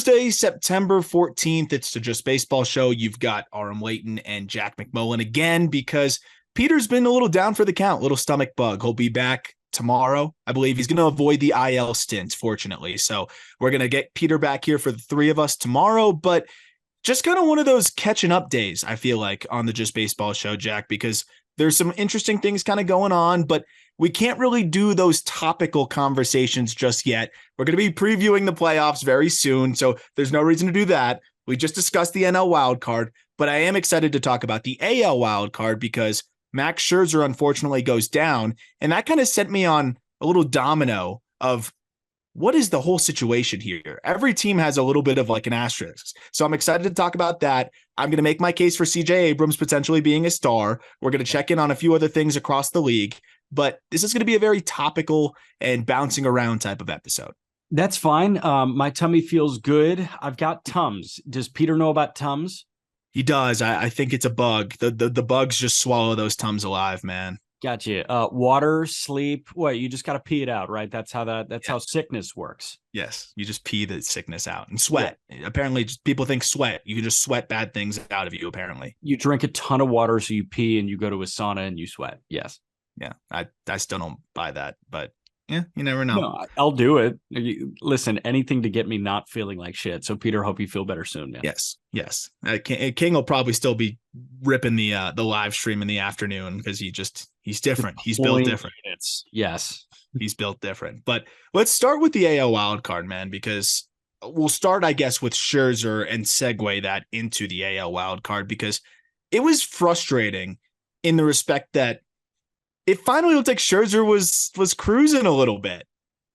Thursday, September 14th. It's the Just Baseball show. You've got Aram Layton and Jack McMullen again because Peter's been a little down for the count, little stomach bug. He'll be back tomorrow. I believe he's going to avoid the IL stints, fortunately. So we're going to get Peter back here for the three of us tomorrow, but just kind of one of those catching up days, I feel like, on the Just Baseball show, Jack, because there's some interesting things kind of going on, but we can't really do those topical conversations just yet. We're going to be previewing the playoffs very soon, so there's no reason to do that. We just discussed the NL wild card, but I am excited to talk about the AL wild card because Max Scherzer unfortunately goes down, and that kind of sent me on a little domino of what is the whole situation here? Every team has a little bit of like an asterisk. So I'm excited to talk about that. I'm going to make my case for CJ Abrams potentially being a star. We're going to check in on a few other things across the league, but this is going to be a very topical and bouncing around type of episode. That's fine. My tummy feels good. I've got Tums. Does Peter know about Tums? He does. I think it's a bug. The bugs just swallow those Tums alive, man. Gotcha. Water, sleep. What? You just got to pee it out, right? That's how sickness works. Yes. You just pee the sickness out and sweat. Yeah. Apparently people think sweat. You can just sweat bad things out of you, apparently. You drink a ton of water, so you pee and you go to a sauna and you sweat. Yes. Yeah. I still don't buy that, but yeah, you never know. No, I'll do it. Listen, anything to get me not feeling like shit. So Peter, hope you feel better soon, man. Yes. King will probably still be ripping the live stream in the afternoon because he's different. He's built different. Yes. He's built different. But let's start with the AL wild card, man, because we'll start, I guess, with Scherzer and segue that into the AL wild card because it was frustrating in the respect that it finally looked like Scherzer was cruising a little bit.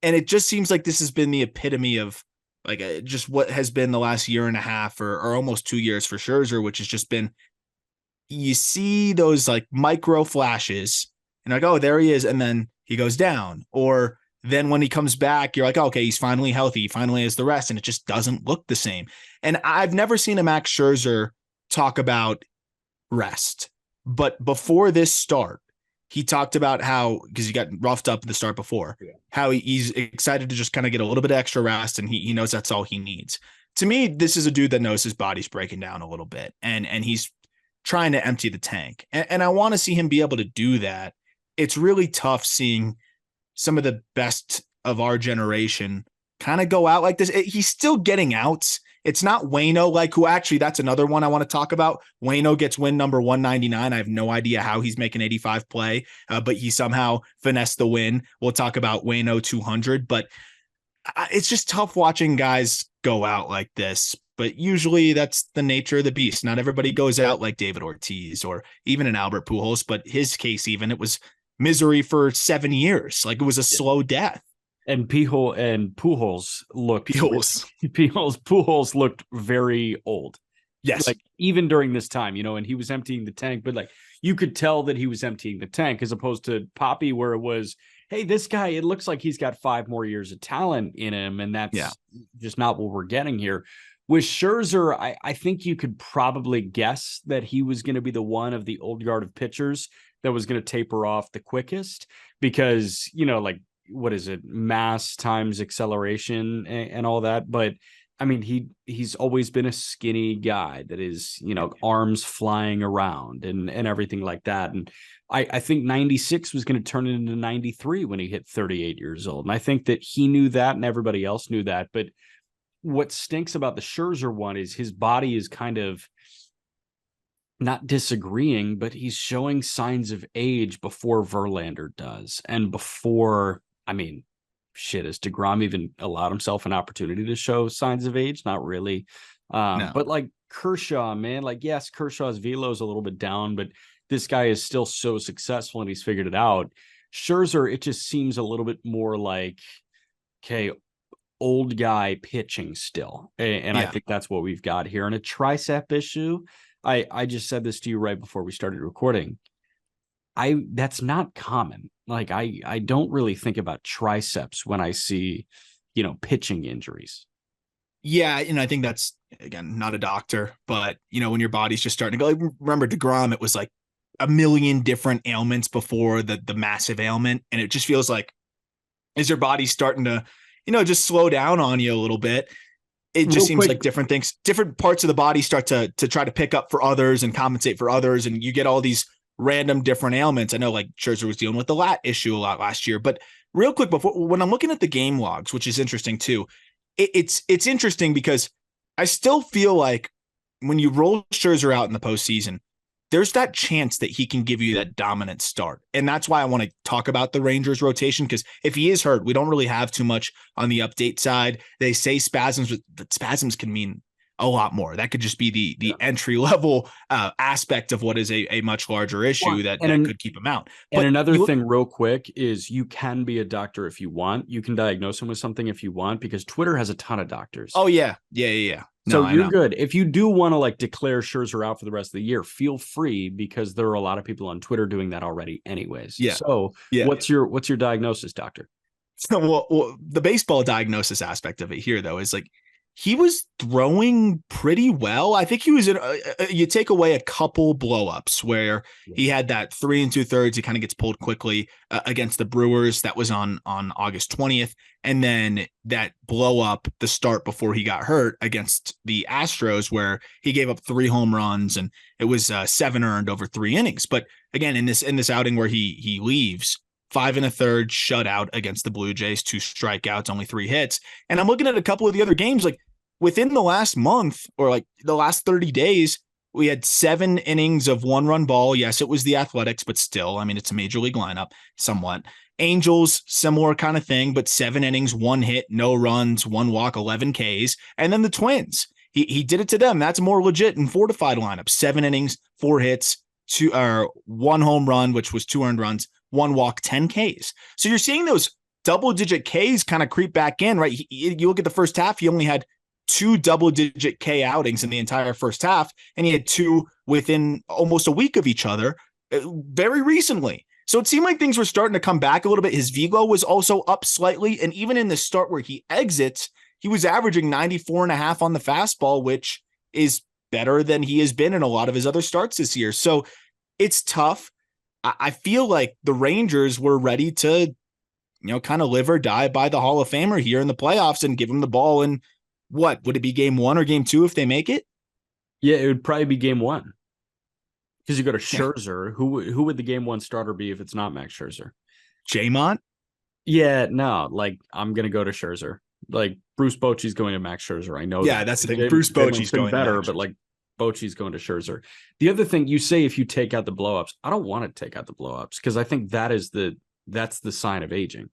And it just seems like this has been the epitome of like just what has been the last year and a half or almost 2 years for Scherzer, which has just been, you see those like micro flashes and like, oh, there he is. And then he goes down. Or then when he comes back, you're like, oh, okay, he's finally healthy. He finally has the rest. And it just doesn't look the same. And I've never seen a Max Scherzer talk about rest. But before this start, he talked about how, because he got roughed up at the start before, how he's excited to just kind of get a little bit of extra rest, and he knows that's all he needs. To me, this is a dude that knows his body's breaking down a little bit, and he's trying to empty the tank. And I want to see him be able to do that. It's really tough seeing some of the best of our generation kind of go out like this. He's still getting outs. It's not Waino, like who actually, that's another one I want to talk about. Waino gets win number 199. I have no idea how he's making 85 play, but he somehow finessed the win. We'll talk about Waino 200, but it's just tough watching guys go out like this. But usually that's the nature of the beast. Not everybody goes out like David Ortiz or even an Albert Pujols, but his case, even it was misery for 7 years. Like it was a slow death. And Pujols looked very old. Yes. Like even during this time, and he was emptying the tank, but like you could tell that he was emptying the tank as opposed to Poppy, where it was, hey, this guy, it looks like he's got 5 more years of talent in him. And that's just not what we're getting here. With Scherzer, I think you could probably guess that he was going to be the one of the old guard of pitchers that was going to taper off the quickest because, like, what is it, mass times acceleration and all that. But I mean, he's always been a skinny guy that is, arms flying around and everything like that. And I think 96 was going to turn into 93 when he hit 38 years old. And I think that he knew that and everybody else knew that. But what stinks about the Scherzer one is his body is kind of not disagreeing, but he's showing signs of age before Verlander does. And before, I mean, shit, has DeGrom even allowed himself an opportunity to show signs of age? Not really. No. But like Kershaw, man, like, yes, Kershaw's velo is a little bit down, but this guy is still so successful and he's figured it out. Scherzer, it just seems a little bit more like, okay, old guy pitching still. And I think that's what we've got here. And a tricep issue, I just said this to you right before we started recording. That's not common. Like I don't really think about triceps when I see, pitching injuries. Yeah. I think that's, again, not a doctor, but when your body's just starting to go, remember DeGrom, it was like a million different ailments before the massive ailment. And it just feels like, is your body starting to, just slow down on you a little bit? it just Real seems quick, like different things, different parts of the body start to try to pick up for others and compensate for others. And you get all these random different ailments. I know like Scherzer was dealing with the lat issue a lot last year, but real quick before, when I'm looking at the game logs, which is interesting too, it's interesting because I still feel like when you roll Scherzer out in the postseason, there's that chance that he can give you that dominant start. And that's why I want to talk about the Rangers rotation, because if he is hurt, we don't really have too much on the update side. They say spasms, but spasms can mean a lot more. That could just be the entry level aspect of what is a much larger issue that could keep him out. And another thing real quick is you can be a doctor if you want. You can diagnose him with something if you want, because Twitter has a ton of doctors. Oh, yeah. No, so you're good. If you do want to like declare Scherzer out for the rest of the year, feel free, because there are a lot of people on Twitter doing that already anyways. Yeah. So what's your diagnosis, doctor? Well, the baseball diagnosis aspect of it here, though, is like he was throwing pretty well. I think he was you take away a couple blowups where he had that 3 2/3. He kind of gets pulled quickly against the Brewers. That was on August 20th. And then that blow up the start before he got hurt against the Astros, where he gave up 3 home runs and it was 7 earned over 3 innings. But again, in this outing where he leaves, 5 1/3 shutout against the Blue Jays, 2 strikeouts, only 3 hits. And I'm looking at a couple of the other games, like within the last month or like the last 30 days, we had 7 innings of 1-run ball. Yes, it was the Athletics, but still, I mean, it's a major league lineup somewhat. Angels, similar kind of thing, but 7 innings, 1 hit, no runs, 1 walk, 11 Ks. And then the Twins, he did it to them. That's a more legit and fortified lineup. 7 innings, 4 hits, 1 home run, which was 2 earned runs, 1 walk, 10 Ks. So you're seeing those double-digit Ks kind of creep back in, right? You look at the first half, he only had 2 double-digit K outings in the entire first half, and he had 2 within almost a week of each other very recently. So it seemed like things were starting to come back a little bit. His velo was also up slightly, and even in the start where he exits, he was averaging 94.5 on the fastball, which is better than he has been in a lot of his other starts this year. So it's tough. I feel like the Rangers were ready to, kind of live or die by the Hall of Famer here in the playoffs and give him the ball. And what would it be, game 1 or game 2 if they make it? Yeah, it would probably be game 1. Because you go to Scherzer, who would the game 1 starter be if it's not Max Scherzer? Jaymont? Yeah, no, like I'm gonna go to Scherzer. Like Bruce Bochy's going to Max Scherzer. I know. Yeah, that's the thing. Bruce Bochy's going better, but like Bochy's going to Scherzer. The other thing you say, if you take out the blowups, I don't want to take out the blowups because I think that's the sign of aging.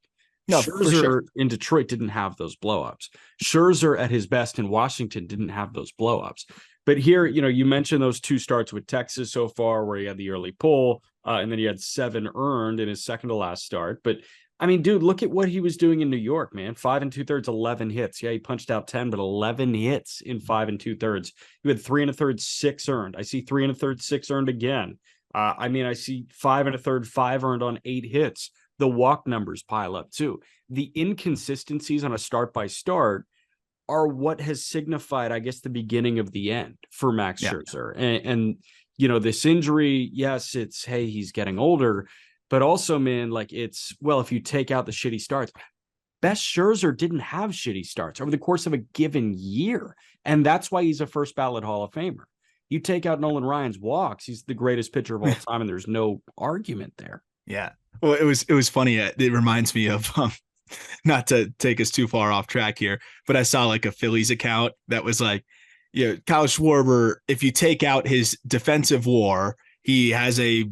No, Scherzer in Detroit didn't have those blowups. Scherzer at his best in Washington didn't have those blowups. But here, you mentioned those 2 starts with Texas so far, where he had the early pull, and then he had 7 earned in his second to last start. But I mean, dude, look at what he was doing in New York, man. 5 2/3, 11 hits. Yeah, he punched out 10, but 11 hits in 5 2/3. You had 3 1/3, 6 earned. I see 3 1/3, 6 earned again. I see 5 1/3, 5 earned on 8 hits. The walk numbers pile up too. The inconsistencies on a start by start are what has signified, I guess, the beginning of the end for Max Scherzer. And this injury, yes, it's, hey, he's getting older, but also, man, like if you take out the shitty starts, best Scherzer didn't have shitty starts over the course of a given year. And that's why he's a first ballot Hall of Famer. You take out Nolan Ryan's walks, he's the greatest pitcher of all time, and there's no argument there. Yeah. Well, it was funny. It reminds me of, not to take us too far off track here, but I saw like a Phillies account that was like, Kyle Schwarber, if you take out his defensive WAR, he has a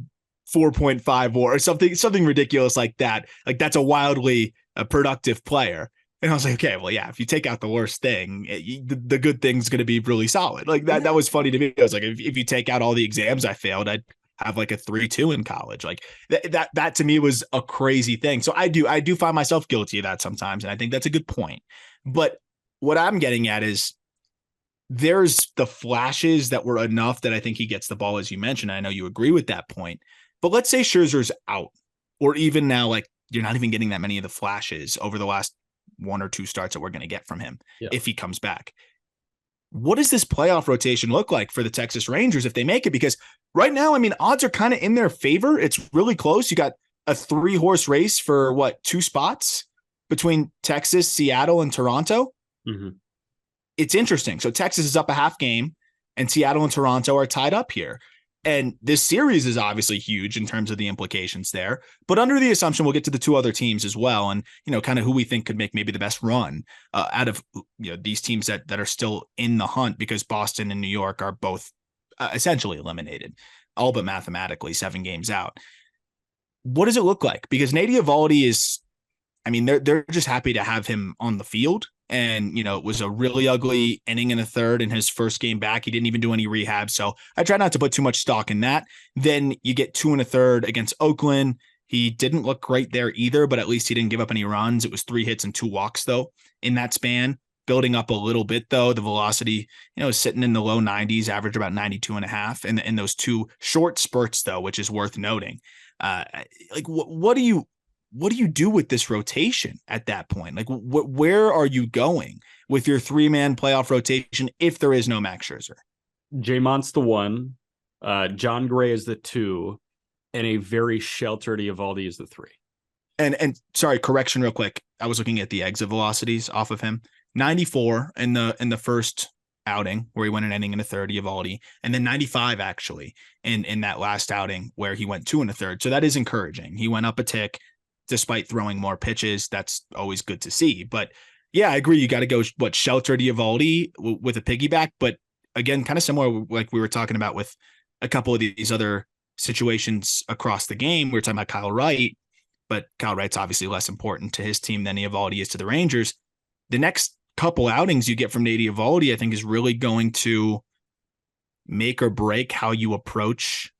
4.5 WAR or something ridiculous like that. Like that's a wildly productive player. And I was like, okay, well, yeah, if you take out the worst thing, the good thing's going to be really solid. Like that was funny to me. I was like, if you take out all the exams I failed, I'd have like a 3.2 in college. Like that to me was a crazy thing. So I do find myself guilty of that sometimes. And I think that's a good point. But what I'm getting at is there's the flashes that were enough that I think he gets the ball, as you mentioned. I know you agree with that point, but let's say Scherzer's out, or even now, like you're not even getting that many of the flashes over the last 1 or 2 starts that we're going to get from him if he comes back. What does this playoff rotation look like for the Texas Rangers if they make it? Because right now, I mean, odds are kind of in their favor. It's really close. You got a 3-horse race for 2 spots between Texas, Seattle, and Toronto. Mm-hmm. it's interesting. So Texas is up a half game, and Seattle and Toronto are tied up here. And this series is obviously huge in terms of the implications there. But under the assumption, we'll get to the two other teams as well, and kind of who we think could make maybe the best run out of these teams that are still in the hunt, because Boston and New York are both essentially eliminated, all but mathematically 7 games out. What does it look like? Because Nate Eovaldi is, I mean, they're just happy to have him on the field. And, it was a really ugly inning in the third in his first game back. He didn't even do any rehab. So I try not to put too much stock in that. Then you get 2 1/3 against Oakland. He didn't look great there either, but at least he didn't give up any runs. It was 3 hits and 2 walks, though, in that span. Building up a little bit, though. The velocity, is sitting in the low 90s, average about 92.5. And in those 2 short spurts, though, which is worth noting. What do you do with this rotation at that point? Like, where are you going with your 3-man playoff rotation if there is no Max Scherzer? Jamont's the 1, John Gray is the 2, and a very sheltered Eovaldi is the 3. And sorry, correction real quick. I was looking at the exit velocities off of him. 94 in the first outing where he went an inning and a third, Eovaldi, and then 95 actually in that last outing where he went 2 1/3. So that is encouraging. He went up a tick despite throwing more pitches. That's always good to see. But yeah, I agree. You got to go sheltered Eovaldi with a piggyback. But again, kind of similar, like we were talking about with a couple of these other situations across the game. We were talking about Kyle Wright, but Kyle Wright's obviously less important to his team than Eovaldi is to the Rangers. The next couple outings you get from Nate Eovaldi, I think, is really going to make or break how you approach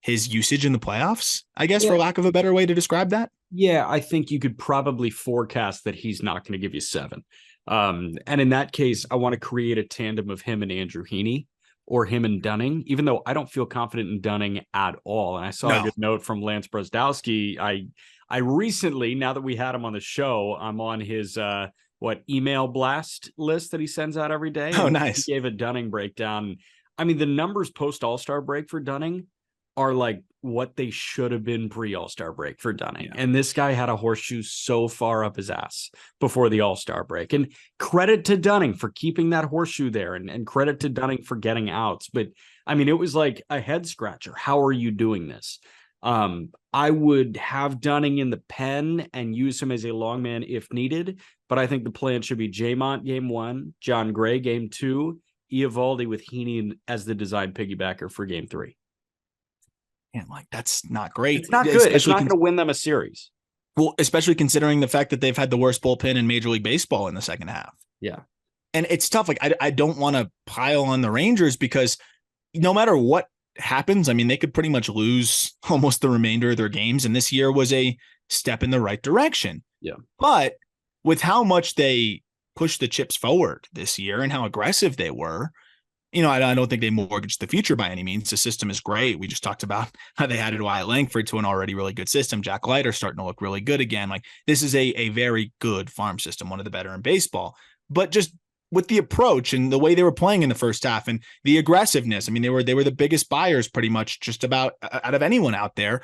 his usage in the playoffs, I guess, for lack of a better way to describe that. Yeah, I think you could probably forecast that he's not going to give you 7. And in that case, I want to create a tandem of him and Andrew Heaney, or him and Dunning, even though I don't feel confident in Dunning at all. And I saw a good note from Lance Brzdowski. I recently, now that we had him on the show, I'm on his email blast list that he sends out every day. Oh, nice. He gave a Dunning breakdown. I mean, the numbers post All-Star break for Dunning are like what they should have been pre All-Star break for Dunning. Yeah. And this guy had a horseshoe so far up his ass before the All-Star break. And credit to Dunning for keeping that horseshoe there, and credit to Dunning for getting outs. But I mean, it was like a head scratcher. How are you doing this? I would have Dunning in the pen and use him as a long man if needed. But I think the plan should be Jamont game 1, John Gray game 2, Eovaldi with Heaney as the design piggybacker for game 3. And that's not great. It's not good. It's not going to win them a series. Well, especially considering the fact that they've had the worst bullpen in Major League Baseball in the second half. Yeah. And it's tough. Like, I don't want to pile on the Rangers, because no matter what happens, I mean, they could pretty much lose almost the remainder of their games. And this year was a step in the right direction. Yeah. But with how much they pushed the chips forward this year and how aggressive they were, I don't think they mortgaged the future by any means. The system is great. We just talked about how they added Wyatt Langford to an already really good system. Jack Leiter starting to look really good again. Like, this is a very good farm system, one of the better in baseball. But just with the approach and the way they were playing in the first half and the aggressiveness, I mean, they were the biggest buyers pretty much just about out of anyone out there.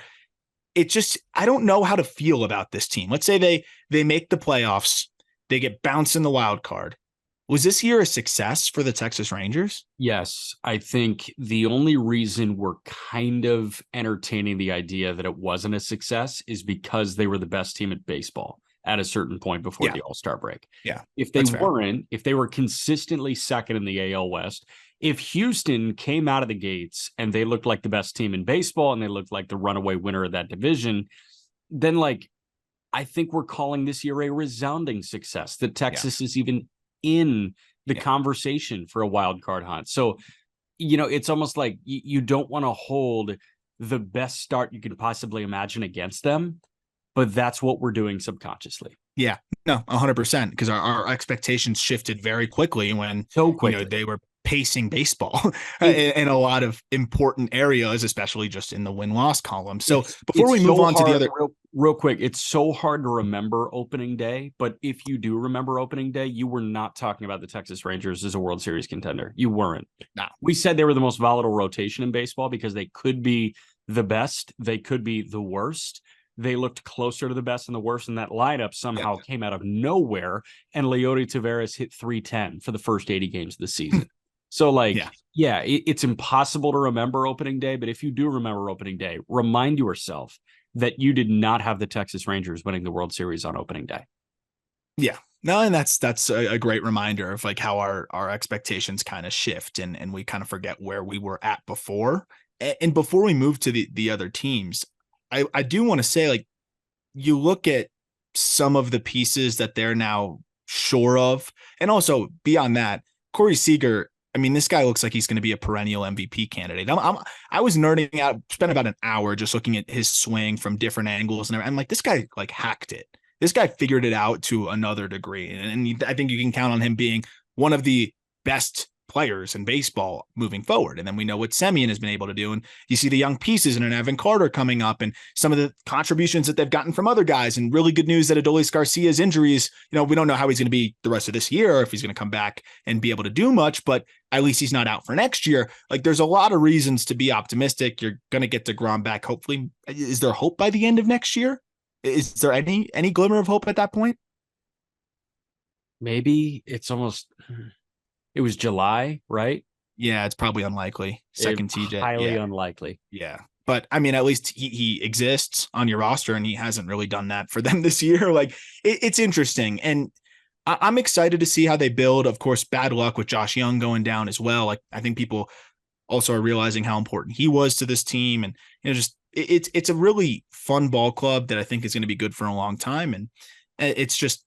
It just, I don't know how to feel about this team. Let's say they make the playoffs, they get bounced in the wild card. Was this year a success for the Texas Rangers? Yes. I think the only reason we're kind of entertaining the idea that it wasn't a success is because they were the best team at baseball at a certain point before the All-Star break. Yeah. If they weren't, if they were consistently second in the AL West, if Houston came out of the gates and they looked like the best team in baseball and they looked like the runaway winner of that division, then I think we're calling this year a resounding success that Texas is even in the conversation for a wild card hunt. So, it's almost like you don't want to hold the best start you can possibly imagine against them, but that's what we're doing subconsciously. Yeah, no, 100%, because our expectations shifted very quickly when they were pacing baseball in a lot of important areas, especially just in the win-loss column. So before we move on to the other... Real quick, it's so hard to remember opening day, but if you do remember opening day, you were not talking about the Texas Rangers as a World Series contender. You weren't. No. We said they were the most volatile rotation in baseball because they could be the best, they could be the worst, they looked closer to the best and the worst, and that lineup Yeah. somehow came out of nowhere, and Leody Taveras hit 310 for the first 80 games of the season. So, like, Yeah. it's impossible to remember opening day, but if you do remember opening day, remind yourself that you did not have the Texas Rangers winning the World Series on opening day. Yeah. No, and that's a great reminder of like how our expectations kind of shift and we kind of forget where we were at before. And before we move to the other teams, I do want to say, like, you look at some of the pieces that they're now sure of, and also beyond that, Corey Seager. I mean, this guy looks like he's going to be a perennial MVP candidate. I was nerding out, spent about an hour just looking at his swing from different angles, and I'm like, this guy like hacked it. This guy figured it out to another degree, and I think you can count on him being one of the best players in baseball moving forward. And then we know what Semien has been able to do. And you see the young pieces and an Evan Carter coming up and some of the contributions that they've gotten from other guys. And really good news that Adolis Garcia's injuries, we don't know how he's going to be the rest of this year, or if he's going to come back and be able to do much, but at least he's not out for next year. Like, there's a lot of reasons to be optimistic. You're going to get DeGrom back. Hopefully. Is there hope by the end of next year? Is there any glimmer of hope at that point? Maybe it was July, right? Yeah, it's probably unlikely. Second TJ. Highly unlikely. Yeah. But I mean, at least he exists on your roster, and he hasn't really done that for them this year. Like, it's interesting. And I'm excited to see how they build. Of course, bad luck with Josh Young going down as well. Like, I think people also are realizing how important he was to this team. And, just it's a really fun ball club that I think is going to be good for a long time. And it's just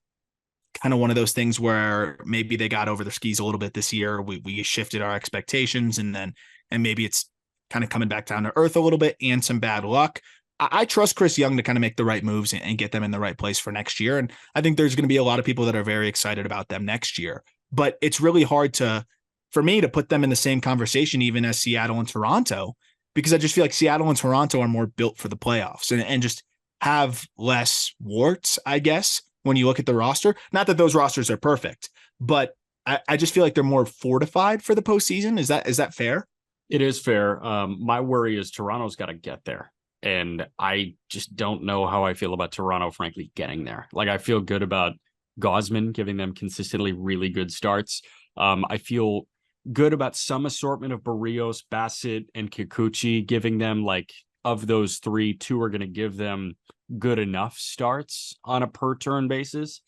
kind of one of those things where maybe they got over their skis a little bit this year. We shifted our expectations, and maybe it's kind of coming back down to earth a little bit, and some bad luck. I trust Chris Young to kind of make the right moves and get them in the right place for next year. And I think there's going to be a lot of people that are very excited about them next year, but it's really hard for me to put them in the same conversation, even as Seattle and Toronto, because I just feel like Seattle and Toronto are more built for the playoffs and just have less warts, I guess, when you look at the roster. Not that those rosters are perfect, but I just feel like they're more fortified for the postseason. Is that fair? It is fair. My worry is Toronto's got to get there. And I just don't know how I feel about Toronto, frankly, getting there. Like, I feel good about Gausman giving them consistently really good starts. I feel good about some assortment of Barrios, Bassett, and Kikuchi, giving them, like, of those three, two are going to give them good enough starts on a per turn basis.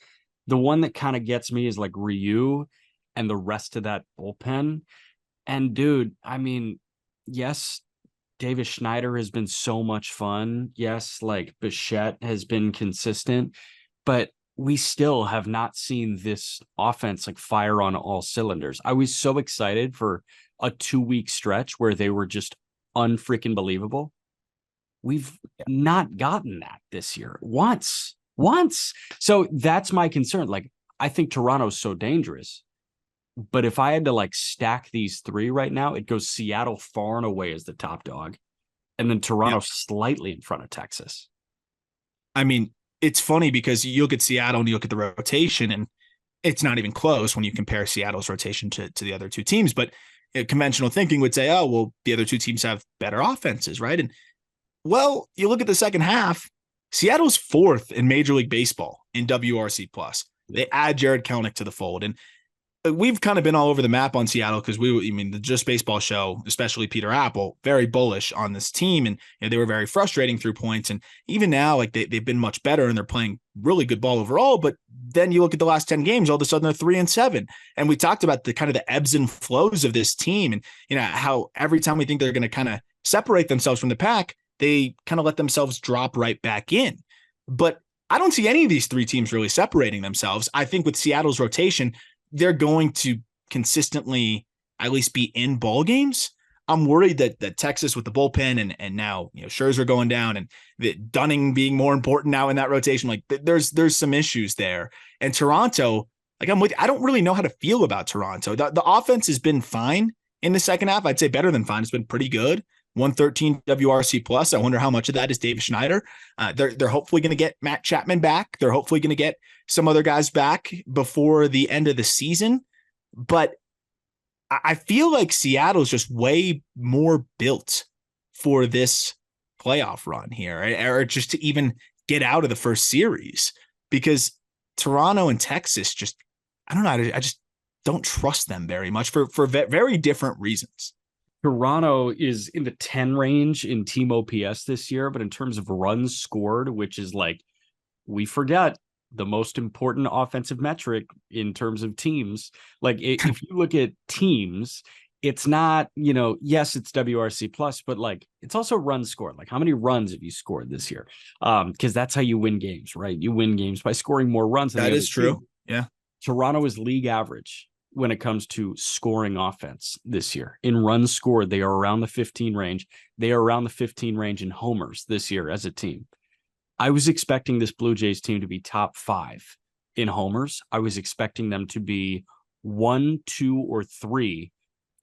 The one that kind of gets me is like Ryu and the rest of that bullpen. And dude, I mean, yes, Davis Schneider has been so much fun. Yes, like Bichette has been consistent, but we still have not seen this offense like fire on all cylinders. I was so excited for a 2-week stretch where they were just unfreaking believable. We've not gotten that this year once. So that's my concern. Like, I think Toronto's so dangerous, but if I had to like stack these three right now, it goes Seattle far and away as the top dog, and then Toronto slightly in front of Texas. I mean, it's funny because you look at Seattle and you look at the rotation, and it's not even close when you compare Seattle's rotation to the other two teams. But conventional thinking would say, oh, well, the other two teams have better offenses, right? And well, you look at the second half, Seattle's fourth in Major League Baseball in WRC plus. They add Jared Kelenic to the fold. And we've kind of been all over the map on Seattle because the Just Baseball show, especially Peter Apple, very bullish on this team. And they were very frustrating through points. And even now, like they've been much better and they're playing really good ball overall. But then you look at the last 10 games, all of a sudden they're 3-7. And we talked about the kind of the ebbs and flows of this team and, how every time we think they're going to kind of separate themselves from the pack, they kind of let themselves drop right back in. But I don't see any of these three teams really separating themselves. I think with Seattle's rotation, they're going to consistently at least be in ball games. I'm worried that Texas with the bullpen and now Scherzer going down and that Dunning being more important now in that rotation, like there's some issues there. And Toronto, like I don't really know how to feel about Toronto. The offense has been fine in the second half. I'd say better than fine. It's been pretty good. 113 WRC plus. I wonder how much of that is Davis Schneider. They're hopefully going to get Matt Chapman back. They're hopefully going to get some other guys back before the end of the season. But I feel like Seattle's just way more built for this playoff run here, or just to even get out of the first series because Toronto and Texas just, I don't know. I just don't trust them very much for very different reasons. Toronto is in the 10 range in team OPS this year, but in terms of runs scored, which is like, we forget the most important offensive metric in terms of teams. Like if you look at teams, it's not, yes, it's WRC plus, but like it's also runs scored. Like how many runs have you scored this year? Because that's how you win games, right? You win games by scoring more runs than that the is other true. team. Yeah. Toronto is league average when it comes to scoring offense this year. In runs scored, they are around the 15 range. They are around the 15 range in homers this year as a team. I was expecting this Blue Jays team to be top 5 in homers. I was expecting them to be 1, 2, or 3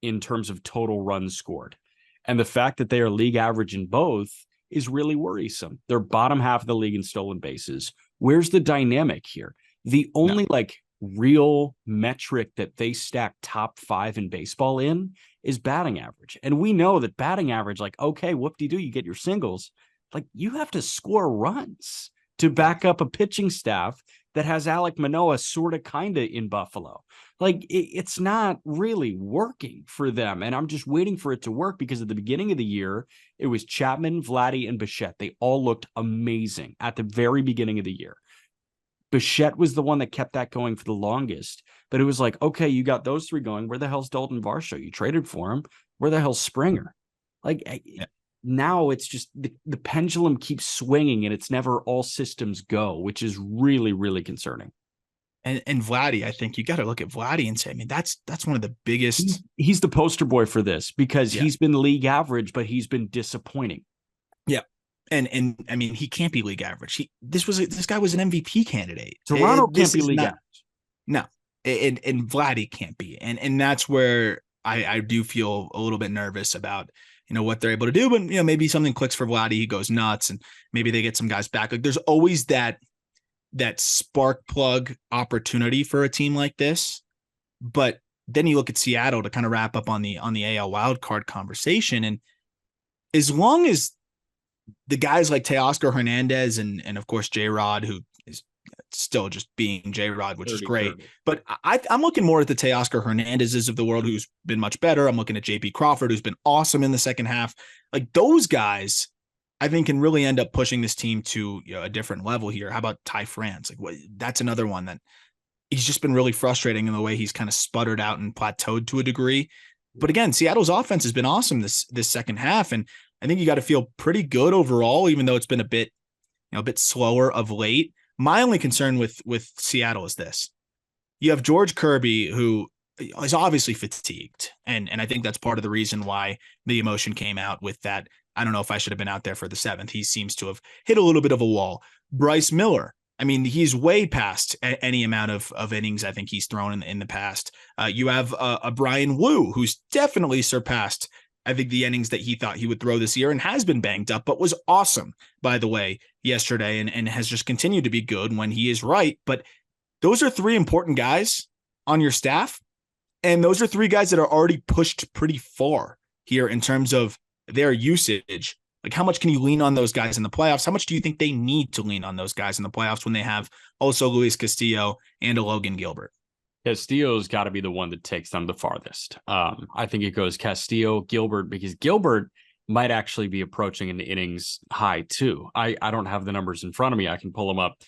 in terms of total runs scored. And the fact that they are league average in both is really worrisome. They're bottom half of the league in stolen bases. Where's the dynamic here? The only real metric that they stack top 5 in baseball in is batting average. And we know that batting average, okay, whoop-de-doo, you get your singles. You have to score runs to back up a pitching staff that has Alek Manoah sort of kind of in Buffalo. It's not really working for them. And I'm just waiting for it to work because at the beginning of the year, it was Chapman, Vladdy, and Bichette. They all looked amazing at the very beginning of the year. Bichette was the one that kept that going for the longest. But it was like, okay, you got those 3 going. Where the hell's Dalton Varsho? You traded for him. Where the hell's Springer? Now it's just the pendulum keeps swinging and it's never all systems go, which is really, really concerning. And Vladdy, I think you got to look at Vladdy and say, I mean, that's one of the biggest. He's the poster boy for this because he's been league average, but he's been disappointing. Yeah. And I mean, he can't be league average. This guy was an MVP candidate. Toronto can't be league average. No. And Vladdy can't be. And that's where I do feel a little bit nervous about, what they're able to do. But, maybe something clicks for Vladdy. He goes nuts and maybe they get some guys back. There's always that spark plug opportunity for a team like this. But then you look at Seattle to kind of wrap up on the AL wildcard conversation. And as long as the guys like Teoscar Hernandez and of course J-Rod, who is still just being J-Rod, which is great. 30. But I'm looking more at the Teoscar Hernandez's of the world, who's been much better. I'm looking at JP Crawford, who's been awesome in the second half. Those guys, I think, can really end up pushing this team to a different level here. How about Ty France? That's another one that he's just been really frustrating in the way he's kind of sputtered out and plateaued to a degree. But again, Seattle's offense has been awesome this second half, and I think you got to feel pretty good overall, even though it's been a bit slower of late. My only concern with Seattle is this: you have George Kirby, who is obviously fatigued, and I think that's part of the reason why the emotion came out with that. I don't know if I should have been out there for the 7th. He seems to have hit a little bit of a wall. Bryce Miller, I mean, he's way past any amount of innings I think he's thrown in the past. You have a Brian Wu, who's definitely surpassed, I think, the innings that he thought he would throw this year and has been banged up, but was awesome, by the way, yesterday and has just continued to be good when he is right. But those are 3 important guys on your staff. And those are 3 guys that are already pushed pretty far here in terms of their usage. How much can you lean on those guys in the playoffs? How much do you think they need to lean on those guys in the playoffs when they have also Luis Castillo and a Logan Gilbert? Castillo's got to be the one that takes them the farthest. I think it goes Castillo, Gilbert, because Gilbert might actually be approaching an innings high too. I don't have the numbers in front of me. I can pull them up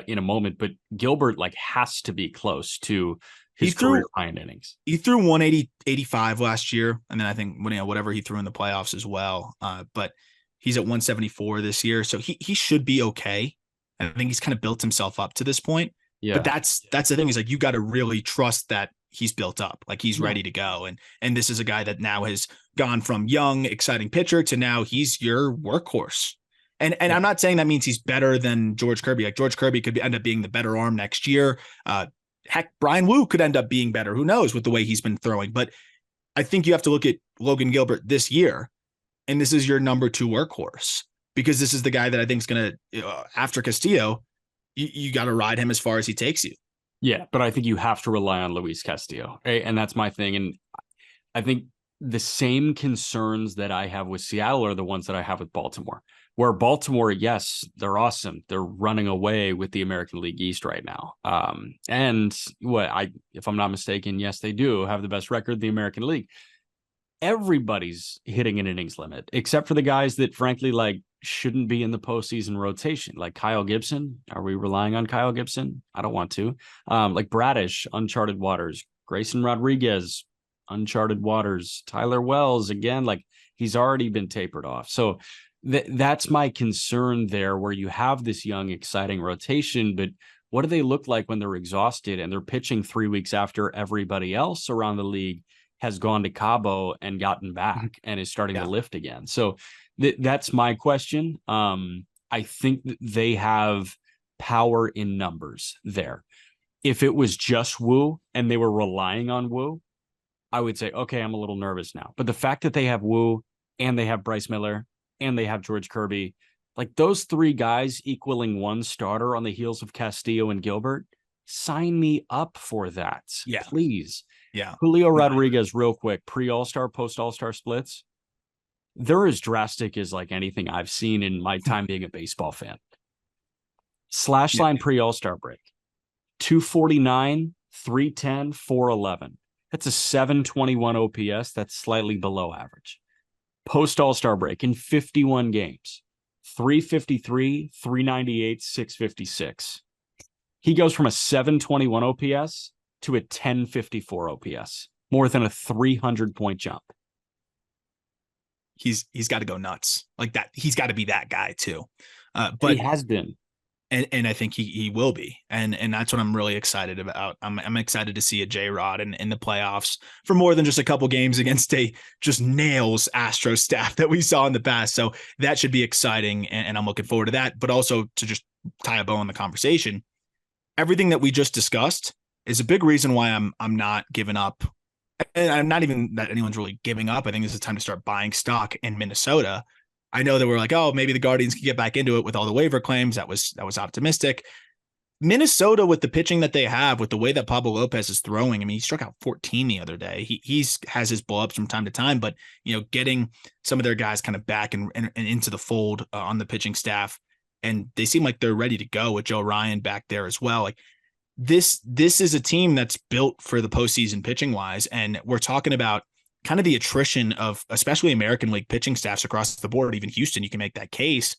in a moment, but Gilbert has to be close to his career high in innings. He threw 180, 85 last year. And then I think whatever he threw in the playoffs as well. But he's at 174 this year. So he should be okay. I think he's kind of built himself up to this point. Yeah. But that's the thing is you got to really trust that he's built up, he's ready to go. And this is a guy that now has gone from young, exciting pitcher to now he's your workhorse. And I'm not saying that means he's better than George Kirby. George Kirby could end up being the better arm next year. Heck, Brian Wu could end up being better. Who knows with the way he's been throwing. But I think you have to look at Logan Gilbert this year, and this is your number 2 workhorse, because this is the guy that I think is going to, after Castillo, you got to ride him as far as he takes you. Yeah, but I think you have to rely on Luis Castillo, right? And that's my thing. And I think the same concerns that I have with Seattle are the ones that I have with Baltimore. Where Baltimore, yes, they're awesome. They're running away with the American League East right now. And if I'm not mistaken, yes, they do have the best record in the American League. Everybody's hitting an innings limit, except for the guys that frankly like shouldn't be in the postseason rotation, like Kyle Gibson. Are we relying on Kyle Gibson? I don't want to. Like Bradish, uncharted waters. Grayson Rodriguez, uncharted waters. Tyler Wells, again, like he's already been tapered off. So that's my concern there, where you have this young, exciting rotation, but what do they look like when they're exhausted and they're pitching 3 weeks after everybody else around the league has gone to Cabo and gotten back and is starting to lift again? So that's my question. I think that they have power in numbers there. If it was just Wu and they were relying on Wu, I would say, okay, I'm a little nervous now. But the fact that they have Wu and they have Bryce Miller and they have George Kirby, like those three guys equaling one starter on the heels of Castillo and Gilbert, sign me up for that. Yeah. Please. Yeah. Julio Rodriguez, real quick, pre-All-Star, post-All-Star splits, they're as drastic as like anything I've seen in my time being a baseball fan. Slash line pre-All-Star break, 249, 310, 411. That's a 721 OPS. That's slightly below average. Post-All-Star break in 51 games, 353, 398, 656. He goes from a 721 OPS to a 1054 OPS, more than a 300-point jump. He's got to go nuts like that. He's got to be that guy too. But he has been. And I think he will be. And that's what I'm really excited about. I'm excited to see a J-Rod in the playoffs for more than just a couple games against a just nails Astros staff that we saw in the past. So that should be exciting. And I'm looking forward to that. But also to just tie a bow on the conversation, everything that we just discussed is a big reason why I'm not giving up. And I'm not even that anyone's really giving up. I think this is time to start buying stock in Minnesota. I know that we're like, oh, maybe the Guardians could get back into it with all the waiver claims. That was optimistic. Minnesota, with the pitching that they have, with the way that Pablo Lopez is throwing, I mean, he struck out 14 the other day. He's has his blow ups from time to time, but getting some of their guys kind of back and into the fold on the pitching staff, and they seem like they're ready to go with Joe Ryan back there as well. Like this is a team that's built for the postseason pitching wise, and we're talking about kind of the attrition of especially American League pitching staffs across the board. Even Houston, you can make that case.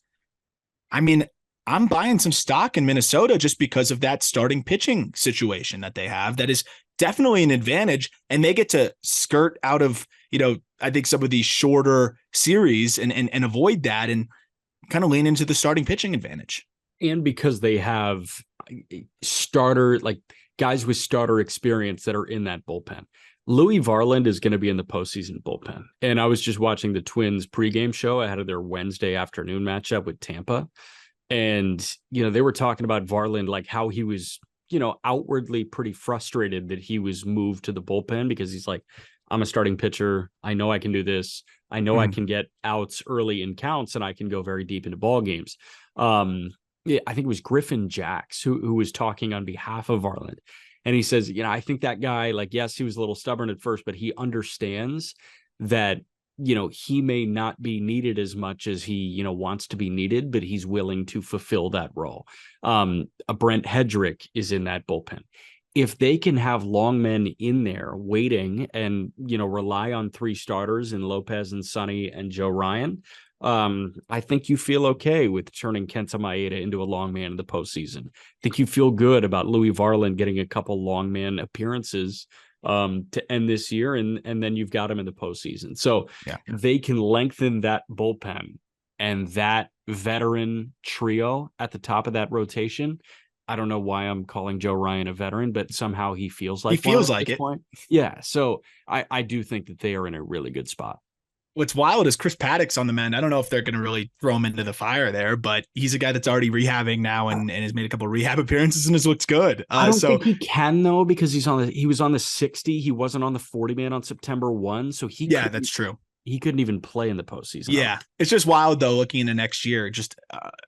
I mean, I'm buying some stock in Minnesota just because of that starting pitching situation that they have. That is definitely an advantage, and they get to skirt out of, I think some of these shorter series and avoid that and kind of lean into the starting pitching advantage. And because they have starter, like guys with starter experience that are in that bullpen. Louis Varland is going to be in the postseason bullpen. And I was just watching the Twins pregame show ahead of their Wednesday afternoon matchup with Tampa. And, they were talking about Varland, like how he was, outwardly pretty frustrated that he was moved to the bullpen because he's like, I'm a starting pitcher. I know I can do this. I know I can get outs early in counts and I can go very deep into ball games. I think it was Griffin Jacks who was talking on behalf of Varland. And he says, I think that guy, like, yes, he was a little stubborn at first, but he understands that, he may not be needed as much as he, wants to be needed, but he's willing to fulfill that role. A Brent Hedrick is in that bullpen. If they can have long men in there waiting and, rely on three starters in Lopez and Sonny and Joe Ryan, I think you feel okay with turning Kenta Maeda into a long man in the postseason. I think you feel good about Louis Varland getting a couple long man appearances to end this year, and then you've got him in the postseason. So they can lengthen that bullpen and that veteran trio at the top of that rotation. I don't know why I'm calling Joe Ryan a veteran, but somehow he feels like it. Point. Yeah, so I do think that they are in a really good spot. What's wild is Chris Paddock's on the mend. I don't know if they're going to really throw him into the fire there, but he's a guy that's already rehabbing now and has made a couple of rehab appearances and has looked good. I don't think he can though, because he was on the 60. He wasn't on the 40 man on September 1. So that's true. He couldn't even play in the postseason. Yeah. It's just wild though, looking into next year, just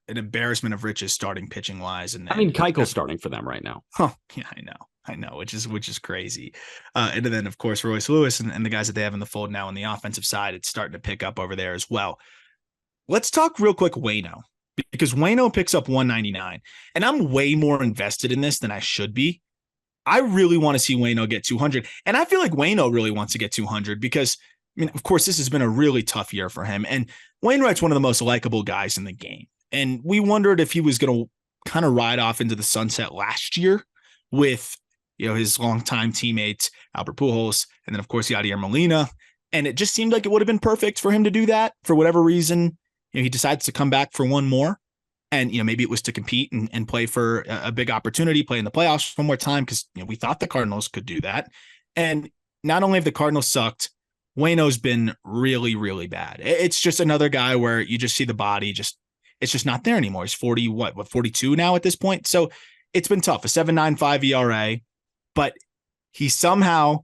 an embarrassment of riches starting pitching wise. And Keuchel's starting for them right now. Oh yeah, I know. I know, which is crazy. And then of course Royce Lewis and the guys that they have in the fold now on the offensive side, it's starting to pick up over there as well. Let's talk real quick Wayno, because Wayno picks up 199, and I'm way more invested in this than I should be. I really want to see Wayno get 200, and I feel like Wayno really wants to get 200 because, I mean, of course, this has been a really tough year for him, and Wainwright's one of the most likable guys in the game, and we wondered if he was going to kind of ride off into the sunset last year with, you know, his longtime teammates Albert Pujols, and then of course Yadier Molina, and it just seemed like it would have been perfect for him to do that. For whatever reason, you know, he decides to come back for one more. And, you know, maybe it was to compete and play for a big opportunity, play in the playoffs one more time, because, you know, we thought the Cardinals could do that. And not only have the Cardinals sucked, Wayno's been really, really bad. It's just another guy where you just see the body, it's just not there anymore. He's 40, what 42 now at this point. So it's been tough, a 7.95 ERA, but he somehow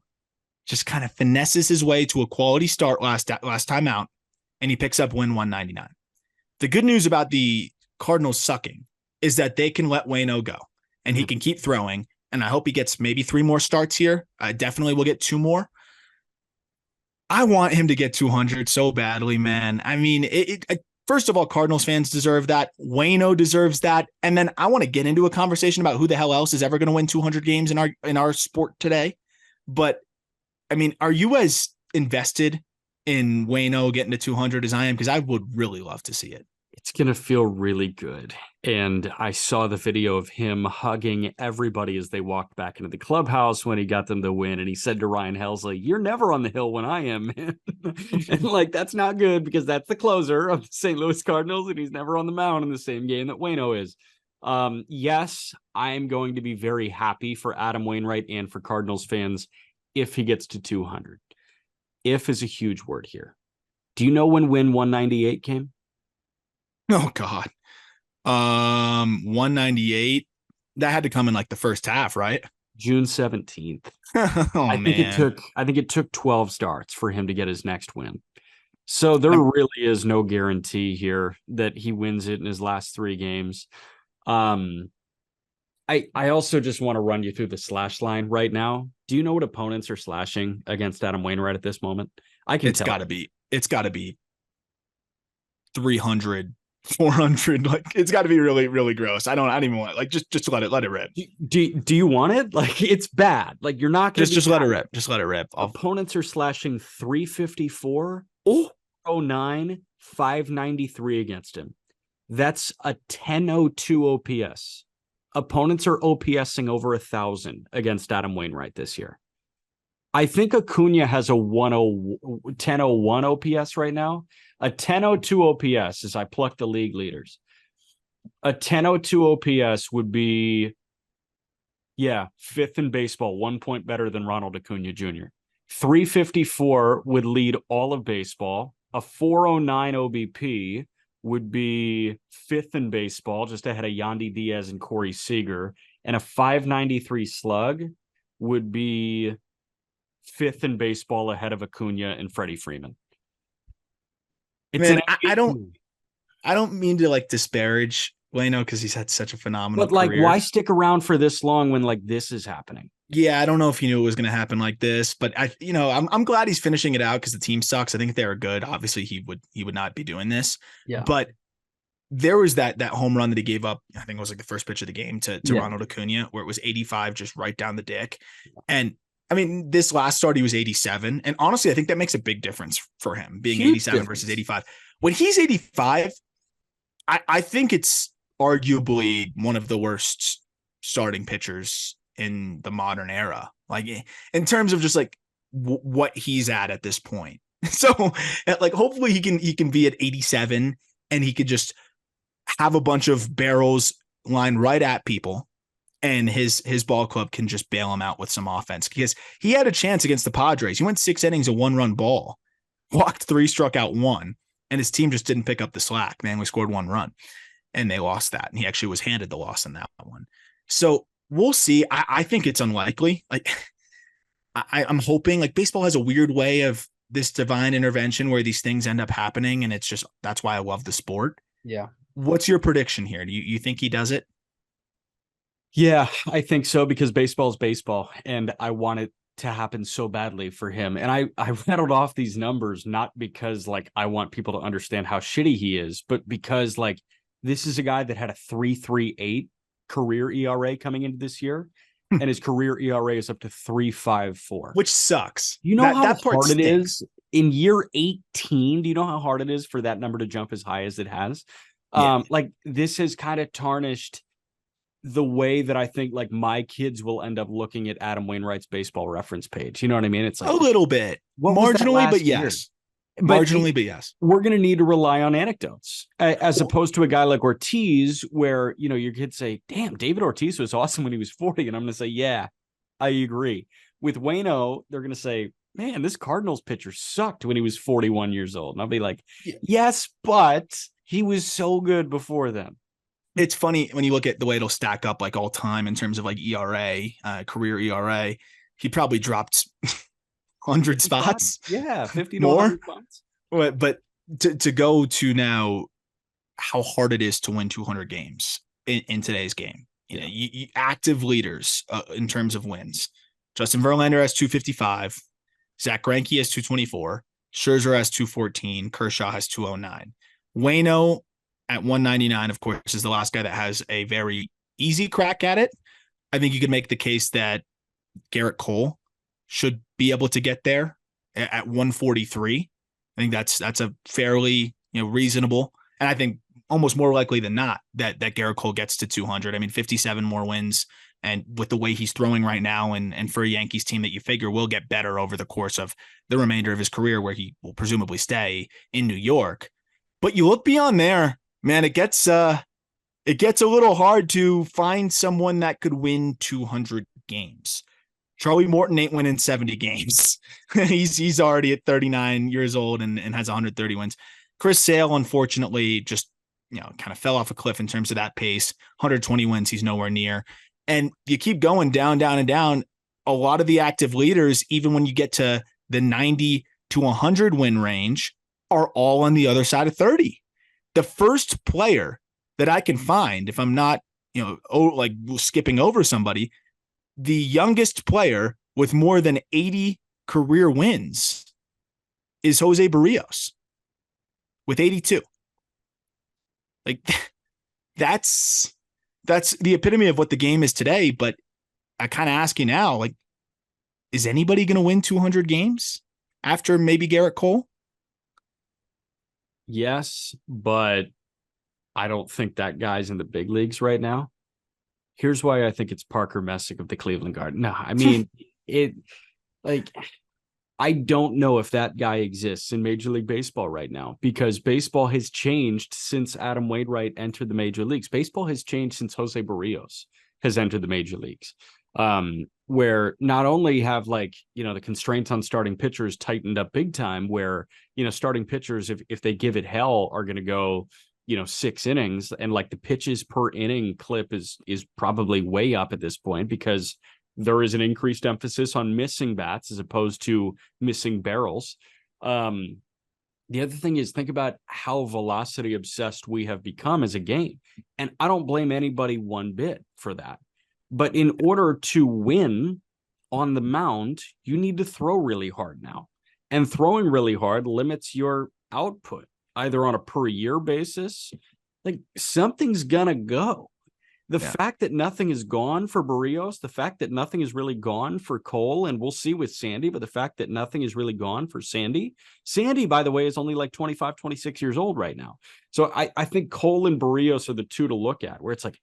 just kind of finesses his way to a quality start last time out, and he picks up win 199. The good news about the Cardinals sucking is that they can let Wayno go and he can keep throwing. And I hope he gets maybe 3 more starts here. I definitely will get 2 more. I want him to get 200 so badly, man. I mean, first of all, Cardinals fans deserve that. Wayno deserves that. And then I want to get into a conversation about who the hell else is ever going to win 200 games in our sport today. But I mean, are you as invested in Wayno getting to 200 as I am? Because I would really love to see it. It's going to feel really good. And I saw the video of him hugging everybody as they walked back into the clubhouse when he got them the win. And he said to Ryan Helsley, "You're never on the hill when I am." And like, that's not good because that's the closer of the St. Louis Cardinals. And he's never on the mound in the same game that Wayno is. Yes, I'm going to be very happy for Adam Wainwright and for Cardinals fans if he gets to 200. If is a huge word here. Do you know when win 198 came? Oh God. 198. That had to come in like the first half, right? June 17th. Oh, I think it took 12 starts for him to get his next win. So there really is no guarantee here that he wins it in his last 3 games. I also just want to run you through the slash line right now. Do you know what opponents are slashing against Adam Wainwright at this moment? It's got to be 300, 400. Like, it's got to be really, really gross. I don't even want, like, just let it rip. Do you want it? Like, it's bad. Like, you're not going to just let it rip. Just let it rip. Opponents are slashing 354, 09, 593 against him. That's a 1002 OPS. Opponents are OPSing over 1,000 against Adam Wainwright this year. I think Acuna has a 1001 OPS right now. A 1002 OPS, as I pluck the league leaders. A 1002 OPS would be, 5th in baseball, 1 point better than Ronald Acuna Jr. 354 would lead all of baseball. A 409 OBP would be 5th in baseball, just ahead of Yandy Diaz and Corey Seager. And a 593 slug would be 5th in baseball, ahead of Acuna and Freddie Freeman. Man, I don't mean to like disparage Wayno because he's had such a phenomenal career. Why stick around for this long when like this is happening? Yeah, I don't know if he knew it was going to happen like this, but I'm glad he's finishing it out because the team sucks. I think if they were good, obviously he would not be doing this. Yeah. But there was that home run that he gave up. I think it was like the first pitch of the game to Ronald Acuna, where it was 85 just right down the dick. And I mean, this last start, he was 87. And honestly, I think that makes a big difference for him being huge 87 difference versus 85. When he's 85, I think it's arguably one of the worst starting pitchers in the modern era. Like, in terms of just like what he's at this point. So like, hopefully he can be at 87 and he could just have a bunch of barrels lined right at people. And his ball club can just bail him out with some offense because he had a chance against the Padres. He went 6 innings, a 1-run ball, walked 3, struck out 1, and his team just didn't pick up the slack. Man, we scored 1 run, and they lost that. And he actually was handed the loss in that one. So we'll see. I think it's unlikely. Like, I'm hoping, like, baseball has a weird way of this divine intervention where these things end up happening, and it's just that's why I love the sport. Yeah. What's your prediction here? Do you think he does it? Yeah, I think so because baseball is baseball, and I want it to happen so badly for him. And I rattled off these numbers not because like I want people to understand how shitty he is, but because like this is a guy that had a 3.38 career ERA coming into this year, and his career ERA is up to 3.54. Which sucks. You know how That part hard it is stinks. in year 18? Do you know how hard it is for that number to jump as high as it has? Yeah. Like this has kind of tarnished the way that I think like my kids will end up looking at Adam Wainwright's baseball reference page. You know what I mean? It's A like, little bit. what was that Marginally, but last year? yes. But Marginally, but yes. we're going to need to rely on anecdotes as Well, opposed to a guy like Ortiz, where, you know, your kids say, damn, David Ortiz was awesome when he was 40. And I'm going to say, yeah, I agree. With Wayno, they're going to say, man, this Cardinals pitcher sucked when he was 41 years old. And I'll be like, yeah. yes, but he was so good before then. It's funny when you look at the way it'll stack up like all time in terms of like ERA, career ERA. He probably dropped 100 spots. Yeah, 50 to More. 100 spots. But to go to now how hard it is to win 200 games in today's game. You know, active leaders in terms of wins. Justin Verlander has 255. Zach Greinke has 224. Scherzer has 214. Kershaw has 209. Wayno at 199, of course, is the last guy that has a very easy crack at it. I think you could make the case that Garrett Cole should be able to get there at 143. I think that's a fairly, reasonable, and I think almost more likely than not that Garrett Cole gets to 200. I mean, 57 more wins, and with the way he's throwing right now, and for a Yankees team that you figure will get better over the course of the remainder of his career, where he will presumably stay in New York. But you look beyond there, man, it gets a little hard to find someone that could win 200 games. Charlie Morton ain't winning 70 games. he's already at 39 years old and has 130 wins. Chris Sale, unfortunately, just kind of fell off a cliff in terms of that pace. 120 wins, he's nowhere near. And you keep going down, down, and down. A lot of the active leaders, even when you get to the 90 to 100 win range, are all on the other side of 30. The first player that I can find, if I'm not, like skipping over somebody, the youngest player with more than 80 career wins is Jose Barrios with 82. Like that's the epitome of what the game is today. But I kind of ask you now, like, is anybody going to win 200 games after maybe Garrett Cole? Yes, but I don't think that guy's in the big leagues right now. Here's why I think it's Parker Messick of the Cleveland Guardians. No, I mean, I don't know if that guy exists in Major League Baseball right now because baseball has changed since Adam Wainwright entered the major leagues. Baseball has changed since Jose Barrios has entered the major leagues, where not only have the constraints on starting pitchers tightened up big time, where, starting pitchers, if they give it hell, are going to go 6 innings, and like the pitches per inning clip is probably way up at this point because there is an increased emphasis on missing bats as opposed to missing barrels. The other thing is, think about how velocity obsessed we have become as a game. And I don't blame anybody one bit for that. But in order to win on the mound, you need to throw really hard now. And throwing really hard limits your output, either on a per year basis, like something's gonna go. The fact that nothing is gone for Barrios, the fact that nothing is really gone for Cole, and we'll see with Sandy, but the fact that nothing is really gone for Sandy. Sandy, by the way, is only like 25, 26 years old right now. So I think Cole and Barrios are the two to look at, where it's like,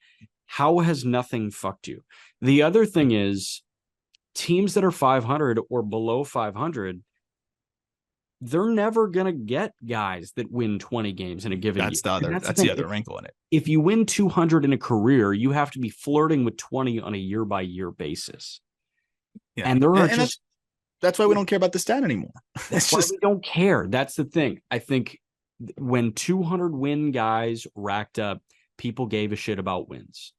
how has nothing fucked you? The other thing is, teams that are 500 or below 500, they're never going to get guys that win 20 games in a given year. That's the other wrinkle in it. If you win 200 in a career, you have to be flirting with 20 on a year-by-year basis. Yeah. And there are that's why we don't care about the stat anymore. That's why we don't care. That's the thing. I think when 200 win guys racked up, people gave a shit about wins.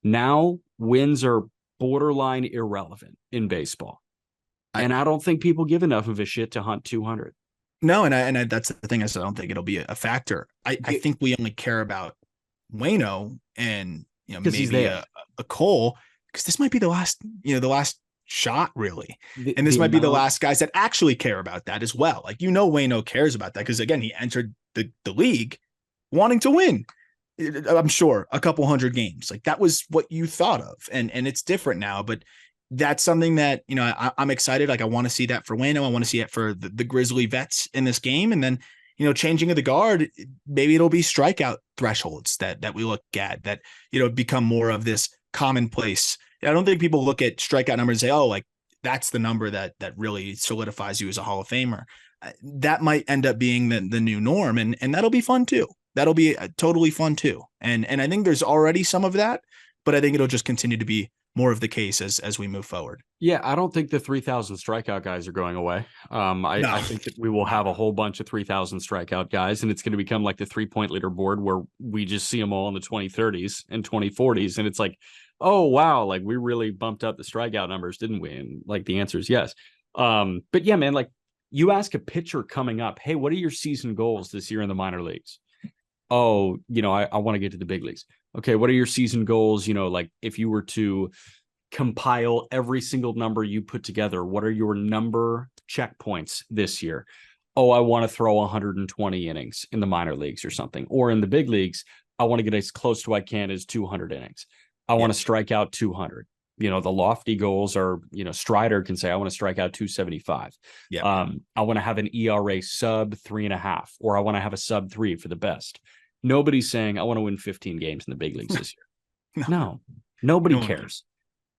Now wins are borderline irrelevant in baseball. And I don't think people give enough of a shit to hunt 200. No, and I that's the thing, is I don't think it'll be a factor. I think we only care about Wayno and Because he's maybe there. a Cole, because this might be the last, the last shot really. And this The might be the amount. last guys that actually care about that as well. Like, Waino cares about that because again, he entered the league wanting to win. I'm sure a couple hundred games. Like that was what you thought of. And it's different now, but that's something that, I'm excited. Like I want to see that for Wayno. I want to see it for the Grizzly vets in this game. And then, changing of the guard, maybe it'll be strikeout thresholds that we look at that, become more of this commonplace. I don't think people look at strikeout numbers and say, oh, like that's the number that really solidifies you as a Hall of Famer. That might end up being the new norm. And that'll be fun too. That'll be totally fun too. And I think there's already some of that, but I think it'll just continue to be more of the case as we move forward. Yeah, I don't think the 3,000 strikeout guys are going away. I think that we will have a whole bunch of 3,000 strikeout guys, and it's going to become like the 3-point leaderboard where we just see them all in the 2030s and 2040s. And it's like, oh, wow, like we really bumped up the strikeout numbers, didn't we? And like the answer is yes. But yeah, man, like you ask a pitcher coming up, hey, what are your season goals this year in the minor leagues? Oh, I want to get to the big leagues. Okay, what are your season goals? Like if you were to compile every single number you put together, what are your number checkpoints this year? Oh, I want to throw 120 innings in the minor leagues or something. Or in the big leagues, I want to get as close to I can as 200 innings. I want to strike out 200. The lofty goals are, Strider can say, I want to strike out 275. Yeah. I want to have an ERA sub 3.5, or I want to have a sub 3 for the best. Nobody's saying I want to win 15 games in the big leagues this year. No, nobody cares.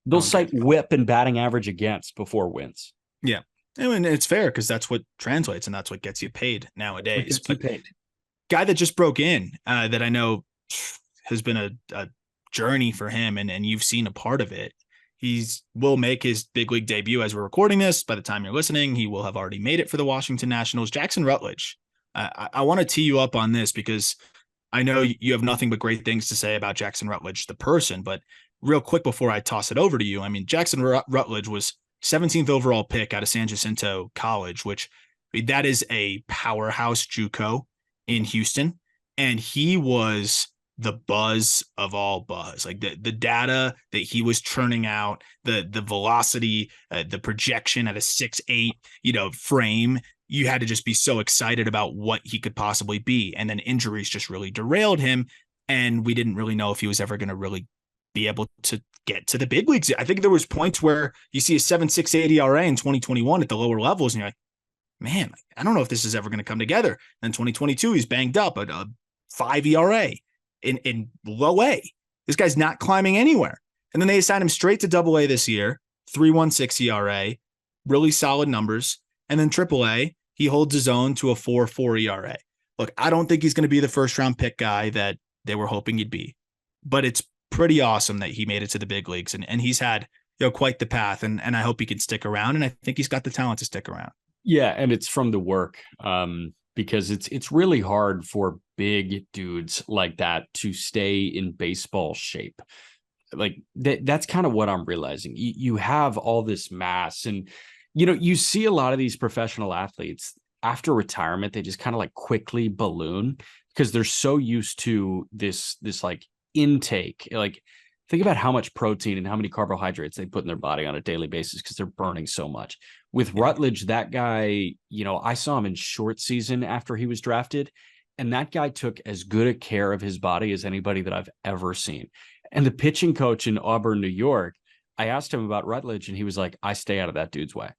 They'll cite whip and batting average against before wins. Yeah. I mean, it's fair because that's what translates and that's what gets you paid nowadays. Guy that just broke in that I know has been a journey for him and you've seen a part of it. Will make his big league debut as we're recording this. By the time you're listening, he will have already made it for the Washington Nationals. Jackson Rutledge. I want to tee you up on this because I know you have nothing but great things to say about Jackson Rutledge, the person, but real quick before I toss it over to you, I mean, Jackson Rutledge was 17th overall pick out of San Jacinto College, which that is a powerhouse JUCO in Houston. And he was the buzz of all buzz, like the data that he was churning out, the velocity, the projection at a 6'8", frame. You had to just be so excited about what he could possibly be. And then injuries just really derailed him. And we didn't really know if he was ever going to really be able to get to the big leagues. I think there was points where you see a 7.68 ERA in 2021 at the lower levels. And you're like, man, I don't know if this is ever going to come together. And 2022, he's banged up at a 5 ERA in low A. This guy's not climbing anywhere. And then they assigned him straight to AA this year, 3.16 ERA, really solid numbers. And then AAA, he holds his own to a 4.4 ERA. Look, I don't think he's going to be the first round pick guy that they were hoping he'd be, but it's pretty awesome that he made it to the big leagues and he's had, quite the path. And I hope he can stick around. And I think he's got the talent to stick around. Yeah. And it's from the work. Because it's really hard for big dudes like that to stay in baseball shape. Like that's kind of what I'm realizing. You have all this mass and, you see a lot of these professional athletes after retirement, they just kind of like quickly balloon because they're so used to this like intake. Like think about how much protein and how many carbohydrates they put in their body on a daily basis because they're burning so much. With Rutledge, that guy, I saw him in short season after he was drafted, and that guy took as good a care of his body as anybody that I've ever seen. And the pitching coach in Auburn, New York, I asked him about Rutledge, and he was like, I stay out of that dude's way.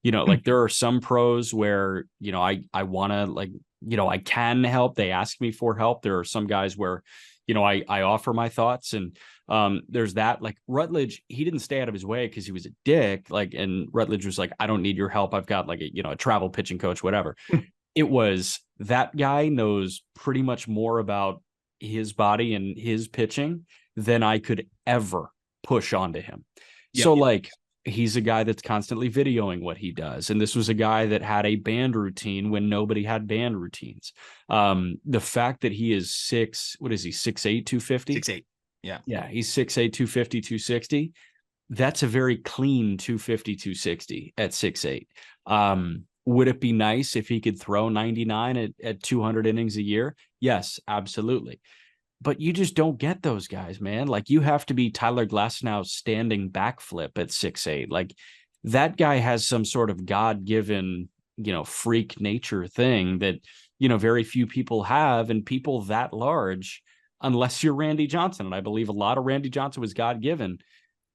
Like there are some pros where, I want to like, I can help. They ask me for help. There are some guys where, I offer my thoughts and there's that like Rutledge, he didn't stay out of his way because he was a dick. Like, and Rutledge was like, I don't need your help. I've got like a travel pitching coach, whatever. It was that guy knows pretty much more about his body and his pitching than I could ever push onto him. Yep. So like, he's a guy that's constantly videoing what he does. And this was a guy that had a band routine when nobody had band routines. The fact that he is 6'8", 250? 6'8". Yeah. Yeah. He's 6'8", 250, 260. That's a very clean 250, 260 at 6'8". Would it be nice if he could throw 99 at 200 innings a year? Yes, absolutely. but you just don't get those guys, man. Like you have to be Tyler Glasnow's standing backflip at 6'8". Like that guy has some sort of God-given, freak nature thing that, very few people have, and people that large, unless you're Randy Johnson. And I believe a lot of Randy Johnson was God-given.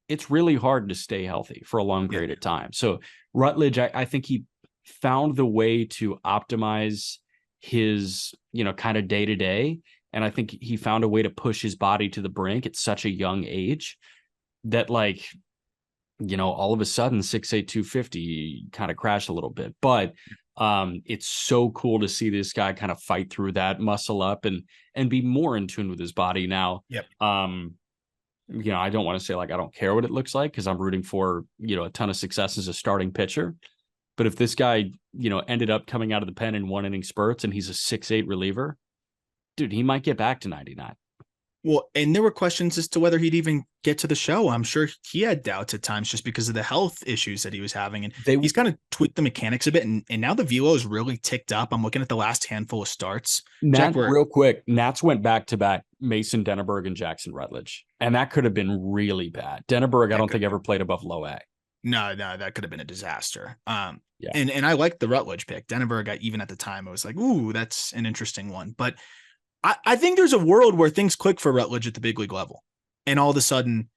It's really hard to stay healthy for a long period of time. So Rutledge, I think he found the way to optimize his, kind of day to day. And I think he found a way to push his body to the brink at such a young age that, like, all of a sudden 6'8", 250 kind of crashed a little bit. But it's so cool to see this guy kind of fight through that, muscle up, and be more in tune with his body now. Yep. I don't want to say like I don't care what it looks like, because I'm rooting for, a ton of success as a starting pitcher. But if this guy, ended up coming out of the pen in 1 inning spurts and he's a 6'8" reliever, dude, he might get back to 99. Well, and there were questions as to whether he'd even get to the show. I'm sure he had doubts at times just because of the health issues that he was having. And he's kind of tweaked the mechanics a bit. And now the velo is really ticked up. I'm looking at the last handful of starts. Real quick, Nats went back to back Mason Denneberg and Jackson Rutledge. And that could have been really bad. Denneberg, I don't think ever played above low A. No, that could have been a disaster. And I liked the Rutledge pick. Denneberg, even at the time, I was like, ooh, that's an interesting one. But I think there's a world where things click for Rutledge at the big league level. And all of a sudden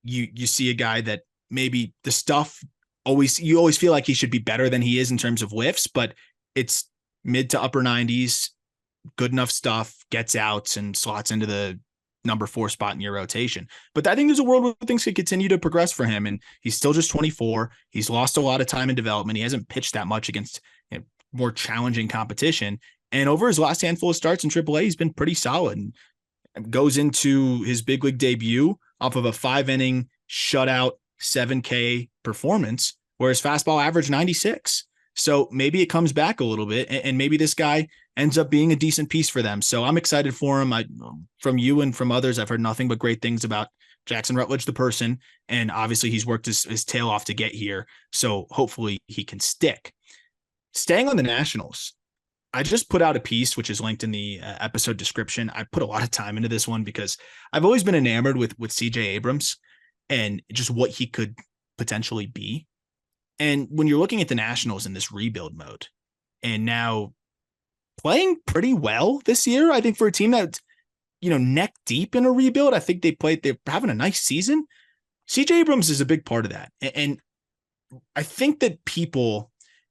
you see a guy that maybe the stuff you always feel like he should be better than he is in terms of lifts, but it's mid to upper 90s, good enough stuff, gets outs and slots into the number 4 spot in your rotation. But I think there's a world where things could continue to progress for him. And he's still just 24. He's lost a lot of time in development. He hasn't pitched that much against more challenging competition. And over his last handful of starts in AAA, he's been pretty solid and goes into his big league debut off of a 5-inning shutout 7K performance, where his fastball averaged 96. So maybe it comes back a little bit, and maybe this guy ends up being a decent piece for them. So I'm excited for him. From you and from others, I've heard nothing but great things about Jackson Rutledge, the person. And obviously he's worked his tail off to get here. So hopefully he can stick. Staying on the Nationals, I just put out a piece, which is linked in the episode description. I put a lot of time into this one because I've always been enamored with CJ Abrams and just what he could potentially be. And when you're looking at the Nationals in this rebuild mode and now playing pretty well this year, I think for a team that's, neck deep in a rebuild, I think they're having a nice season. CJ Abrams is a big part of that. And I think that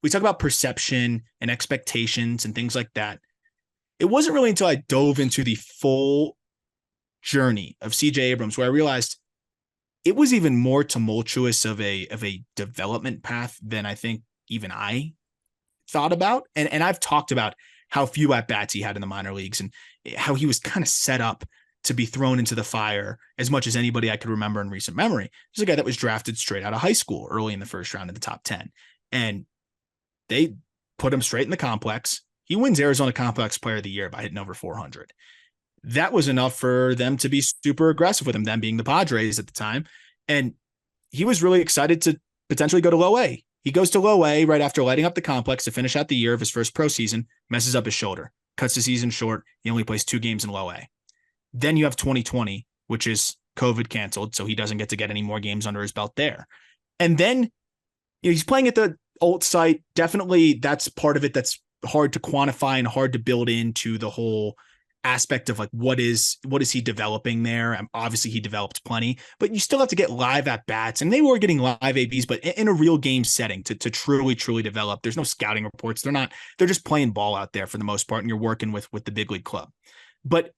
we talk about perception and expectations and things like that. It wasn't really until I dove into the full journey of CJ Abrams where I realized it was even more tumultuous of a development path than I think even I thought about. And I've talked about how few at-bats he had in the minor leagues and how he was kind of set up to be thrown into the fire as much as anybody I could remember in recent memory. There's a guy that was drafted straight out of high school early in the first round in the top 10. And they put him straight in the complex. He wins Arizona Complex Player of the Year by hitting over 400. That was enough for them to be super aggressive with him, them being the Padres at the time. And he was really excited to potentially go to low A. He goes to low A right after lighting up the complex to finish out the year of his first pro season, messes up his shoulder, cuts the season short. He only plays 2 games in low A. Then you have 2020, which is COVID canceled, so he doesn't get to get any more games under his belt there. And then he's playing at the alt site. Definitely that's part of it that's hard to quantify and hard to build into the whole aspect of like what is he developing there. Obviously he developed plenty, but you still have to get live at bats, and they were getting live ABs, but in a real game setting to truly develop. There's no scouting reports. They're just playing ball out there for the most part, and you're working with the big league club. But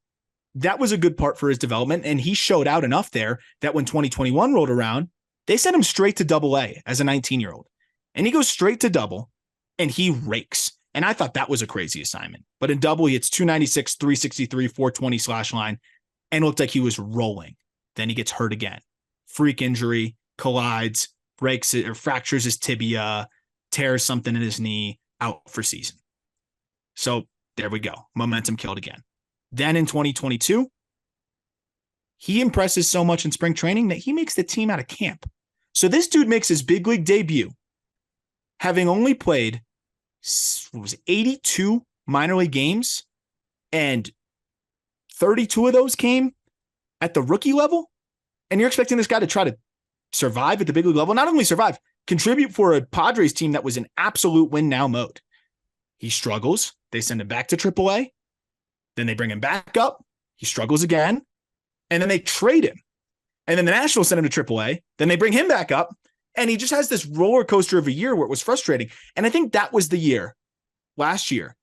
that was a good part for his development, and he showed out enough there that when 2021 rolled around, they sent him straight to AA as a 19-year-old. And he goes straight to double, and he rakes. And I thought that was a crazy assignment. But in double, he hits 296, 363, 420 slash line, and looked like he was rolling. Then he gets hurt again. Freak injury, collides, breaks it or fractures his tibia, tears something in his knee, out for season. So there we go. Momentum killed again. Then in 2022, he impresses so much in spring training that he makes the team out of camp. So this dude makes his big league debut, having only played 82 minor league games and 32 of those came at the rookie level. And you're expecting this guy to try to survive at the big league level, not only survive, contribute for a Padres team that was in absolute win now mode. He struggles. They send him back to AAA. Then they bring him back up. He struggles again. And then they trade him. And then the Nationals send him to AAA. Then they bring him back up. And he just has this roller coaster of a year where it was frustrating. And I think that was the year last year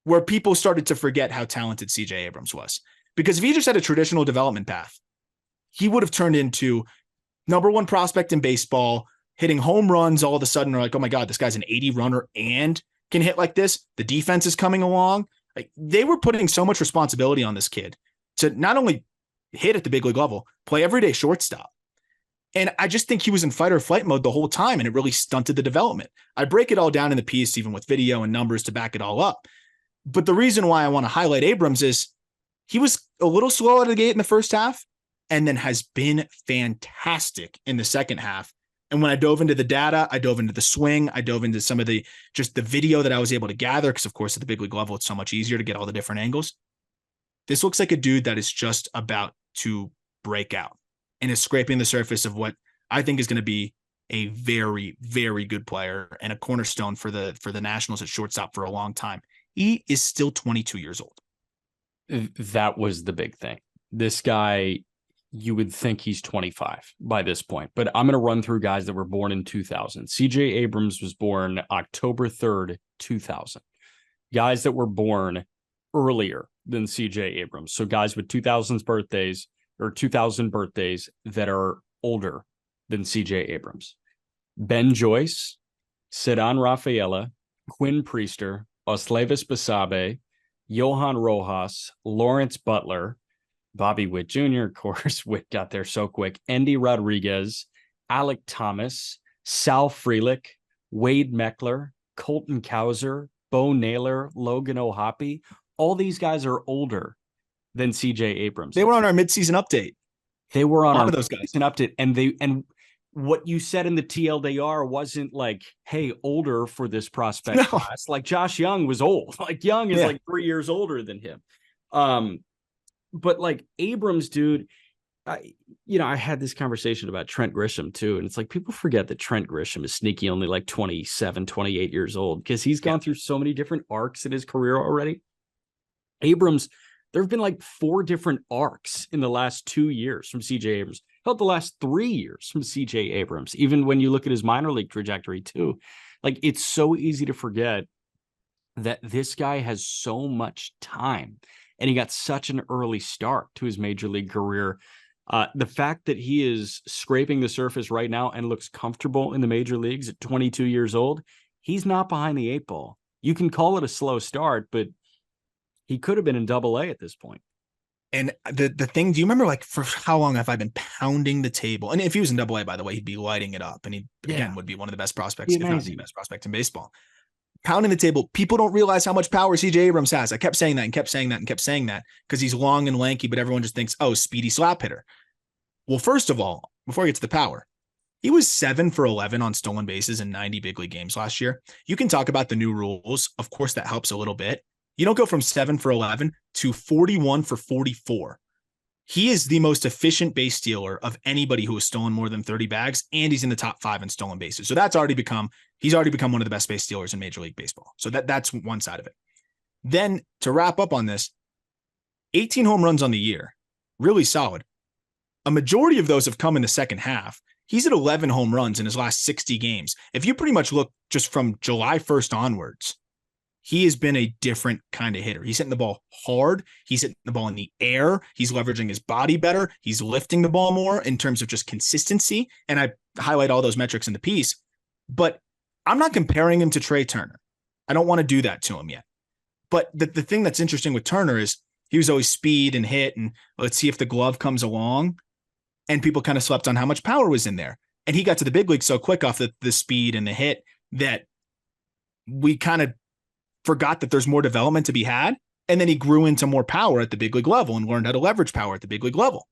where people started to forget how talented CJ Abrams was. Because if he just had a traditional development path, he would have turned into number one prospect in baseball, hitting home runs all of a sudden. Are like, oh my God, this guy's an 80 runner and can hit like this. The defense is coming along. Like, they were putting so much responsibility on this kid to not only hit at the big league level, play everyday shortstop. And I just think he was in fight or flight mode the whole time, and it really stunted the development. I break it all down in the piece, even with video and numbers to back it all up. But the reason why I want to highlight Abrams is he was a little slow out of the gate in the first half, and then has been fantastic in the second half. And when I dove into the data, I dove into the swing, I dove into some of the video that I was able to gather, because of course at the big league level, it's so much easier to get all the different angles. This looks like a dude that is just about to break out and is scraping the surface of what I think is going to be a very, very good player and a cornerstone for the Nationals at shortstop for a long time. He is still 22 years old. That was the big thing. This guy, you would think he's 25 by this point, but I'm going to run through guys that were born in 2000. CJ Abrams was born October 3rd, 2000. Guys that were born earlier than CJ Abrams. So guys with 2000 birthdays that are older than CJ Abrams. Ben Joyce, Cedon Rafaela, Quinn Priester, Oslevis Basabe, Johan Rojas, Lawrence Butler, Bobby Witt Jr., of course, Witt got there so quick, Endy Rodriguez, Alec Thomas, Sal Frelick, Wade Meckler, Colton Cowser, Bo Naylor, Logan O'Hoppe. All these guys are older than CJ Abrams. They were on our midseason update. They were on our those guys. Midseason update, and what you said in the TLDR wasn't like, hey, older for this prospect class. Like Josh Young was old. Like Young is like 3 years older than him. But like Abrams, dude, I had this conversation about Trent Grisham too. And it's like, people forget that Trent Grisham is sneaky only like 27, 28 years old, because he's gone through so many different arcs in his career already. Abrams, there have been like 4 different arcs in the last 2 years from CJ Abrams. Hell, the last 3 years from CJ Abrams, even when you look at his minor league trajectory too. Like, it's so easy to forget that this guy has so much time, and he got such an early start to his major league career. The fact that he is scraping the surface right now and looks comfortable in the major leagues at 22 years old, he's not behind the 8 ball. You can call it a slow start, but he could have been in Double-A at this point. And the thing, do you remember, like, for how long have I been pounding the table? And if he was in Double-A, by the way, he'd be lighting it up, and he again would be one of the best prospects, if not the best prospect in baseball. Pounding the table. People don't realize how much power CJ Abrams has. I kept saying that and kept saying that and kept saying that because he's long and lanky, but everyone just thinks, oh, speedy slap hitter. Well, first of all, before I get to the power, he was 7 for 11 on stolen bases in 90 big league games last year. You can talk about the new rules. Of course, that helps a little bit. You don't go from 7 for 11 to 41 for 44. He is the most efficient base stealer of anybody who has stolen more than 30 bags, and he's in the top 5 in stolen bases. So he's already become one of the best base stealers in Major League Baseball. So that's one side of it. Then to wrap up on this, 18 home runs on the year, really solid. A majority of those have come in the second half. He's at 11 home runs in his last 60 games. If you pretty much look just from July 1st onwards, he has been a different kind of hitter. He's hitting the ball hard. He's hitting the ball in the air. He's leveraging his body better. He's lifting the ball more in terms of just consistency. And I highlight all those metrics in the piece. But I'm not comparing him to Trey Turner. I don't want to do that to him yet. But the thing that's interesting with Turner is he was always speed and hit, and let's see if the glove comes along. And people kind of slept on how much power was in there. And he got to the big league so quick off the speed and the hit that we kind of forgot that there's more development to be had. And then he grew into more power at the big league level and learned how to leverage power at the big league level.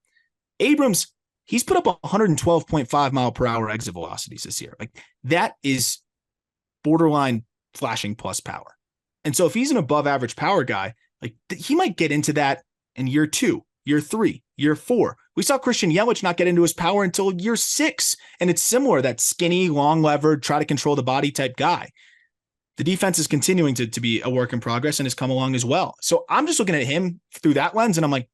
Abrams, he's put up 112.5 mile per hour exit velocities this year. Like, that is borderline flashing plus power. And so if he's an above average power guy, like, he might get into that in year 2, year 3, year 4. We saw Christian Yelich not get into his power until year 6. And it's similar, that skinny, long levered, try to control the body type guy. The defense is continuing to be a work in progress and has come along as well. So I'm just looking at him through that lens, and I'm like,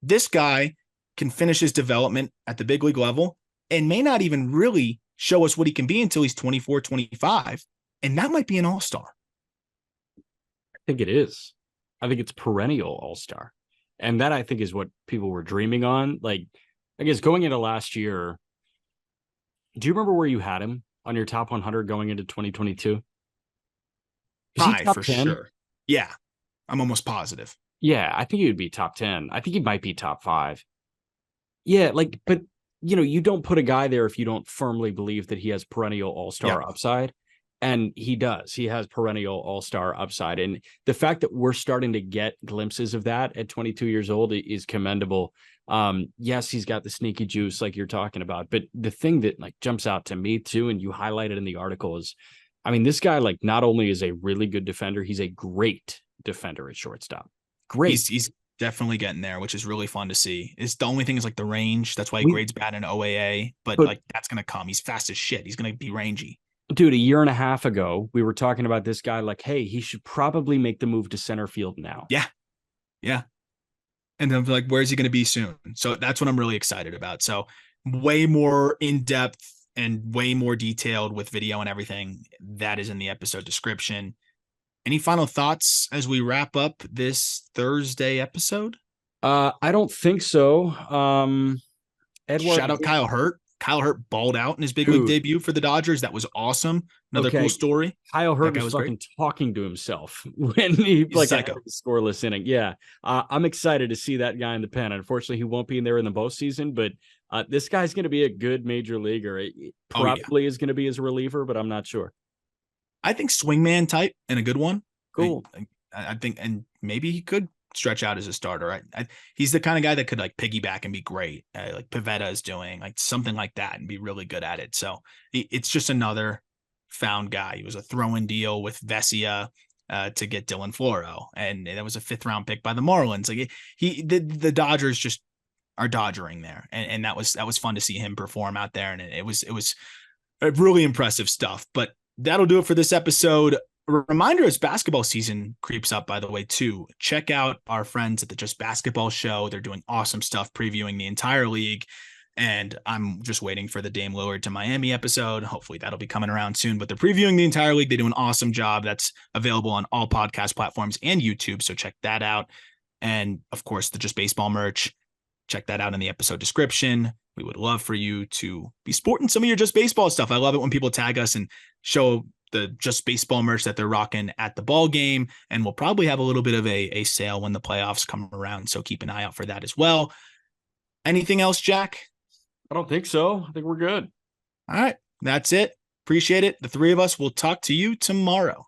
this guy can finish his development at the big league level and may not even really show us what he can be until he's 24, 25. And that might be an all-star. I think it is. I think it's perennial all-star. And that, I think, is what people were dreaming on. Like, I guess going into last year, do you remember where you had him on your top 100 going into 2022? High for 10? Sure. Yeah, I'm almost positive. Yeah, I think he would be top 10. I think he might be top 5. Yeah, like, but, you know, you don't put a guy there if you don't firmly believe that he has perennial all-star upside. And he does. He has perennial all-star upside. And the fact that we're starting to get glimpses of that at 22 years old is commendable. Yes, he's got the sneaky juice like you're talking about. But the thing that like jumps out to me too, and you highlighted in the article, is, I mean, this guy like not only is a really good defender, he's a great defender at shortstop. Great. He's definitely getting there, which is really fun to see. It's the only thing is like the range. That's why he grades bad in OAA, but like that's going to come. He's fast as shit. He's going to be rangy. Dude, a year and a half ago, we were talking about this guy like, hey, he should probably make the move to center field now. Yeah. Yeah. And then like, where's he going to be soon? So that's what I'm really excited about. So way more in depth and way more detailed with video and everything. That is in the episode description. Any final thoughts as we wrap up this Thursday episode? I don't think so. Shout out Kyle Hurt. Kyle Hurt balled out in his big league debut for the Dodgers. That was awesome. Another cool story. Kyle Hurt was fucking talking to himself when he like a scoreless inning. Yeah. I'm excited to see that guy in the pen. Unfortunately, he won't be in there in the postseason, but this guy's going to be a good major leaguer. It probably is going to be his reliever, but I'm not sure. I think swingman type and a good one. Cool. I think, and maybe he could stretch out as a starter. He's the kind of guy that could like piggyback and be great, like Pivetta is doing, like something like that, and be really good at it. So it's just another found guy. He was a throw-in deal with Vesia to get Dylan Floro, and that was a 5th round pick by the Marlins. Like the Dodgers just are dodgering there, and that was fun to see him perform out there, and it was really impressive stuff. But that'll do it for this episode. A reminder, as basketball season creeps up, by the way, too, check out our friends at the Just Basketball Show. They're doing awesome stuff, previewing the entire league. And I'm just waiting for the Dame Lillard to Miami episode. Hopefully that'll be coming around soon, but they're previewing the entire league. They do an awesome job. That's available on all podcast platforms and YouTube. So check that out. And of course, the Just Baseball merch, check that out in the episode description. We would love for you to be sporting some of your Just Baseball stuff. I love it when people tag us and show the Just Baseball merch that they're rocking at the ball game. And we'll probably have a little bit of a sale when the playoffs come around. So keep an eye out for that as well. Anything else, Jack? I don't think so. I think we're good. All right. That's it. Appreciate it. The 3 of us will talk to you tomorrow.